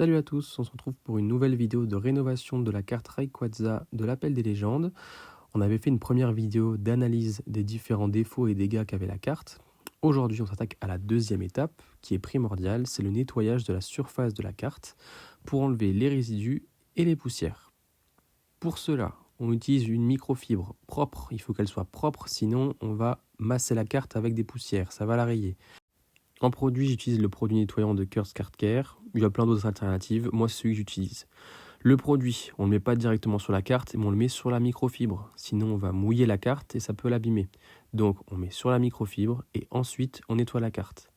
Salut à tous, on se retrouve pour une nouvelle vidéo de rénovation de la carte Rayquaza de l'Appel des légendes. On avait fait une première vidéo d'analyse des différents défauts et dégâts qu'avait la carte. Aujourd'hui, on s'attaque à la deuxième étape, qui est primordiale, c'est le nettoyage de la surface de la carte pour enlever les résidus et les poussières. Pour cela, on utilise une microfibre propre, il faut qu'elle soit propre, sinon on va masser la carte avec des poussières, ça va la rayer. En produit, j'utilise le produit nettoyant de Curse Card Care. Il y a plein d'autres alternatives. Moi, c'est celui que j'utilise. Le produit, on ne le met pas directement sur la carte, mais on le met sur la microfibre. Sinon, on va mouiller la carte et ça peut l'abîmer. Donc, on met sur la microfibre et ensuite, on nettoie la carte.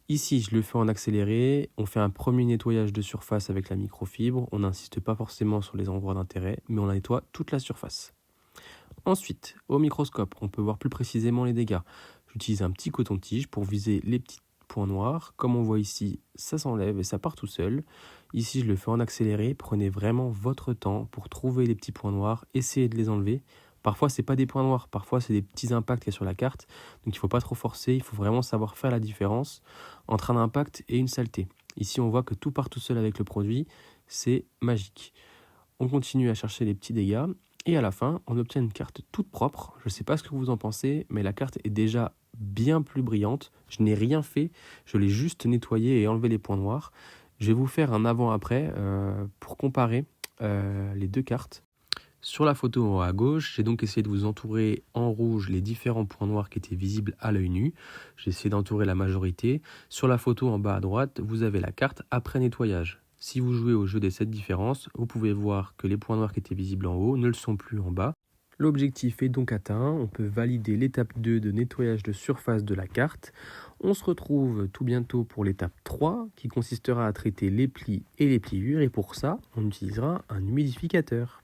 Ici, je le fais en accéléré. On fait un premier nettoyage de surface avec la microfibre. On n'insiste pas forcément sur les endroits d'intérêt, mais on nettoie toute la surface. Ensuite, au microscope, on peut voir plus précisément les dégâts. J'utilise un petit coton-tige pour viser les petits points noirs. Comme on voit ici, ça s'enlève et ça part tout seul. Ici, je le fais en accéléré. Prenez vraiment votre temps pour trouver les petits points noirs, essayez de les enlever. Parfois, ce n'est pas des points noirs, parfois, c'est des petits impacts qu'il y a sur la carte. Donc, il ne faut pas trop forcer, il faut vraiment savoir faire la différence entre un impact et une saleté. Ici, on voit que tout part tout seul avec le produit. C'est magique. On continue à chercher les petits dégâts. Et à la fin, on obtient une carte toute propre. Je ne sais pas ce que vous en pensez, mais la carte est déjà bien plus brillante. Je n'ai rien fait, je l'ai juste nettoyé et enlevé les points noirs. Je vais vous faire un avant-après pour comparer les deux cartes. Sur la photo en haut à gauche, j'ai donc essayé de vous entourer en rouge les différents points noirs qui étaient visibles à l'œil nu. J'ai essayé d'entourer la majorité. Sur la photo en bas à droite, vous avez la carte après nettoyage. Si vous jouez au jeu des 7 différences, vous pouvez voir que les points noirs qui étaient visibles en haut ne le sont plus en bas. L'objectif est donc atteint, on peut valider l'étape 2 de nettoyage de surface de la carte. On se retrouve tout bientôt pour l'étape 3 qui consistera à traiter les plis et les pliures et pour ça, on utilisera un humidificateur.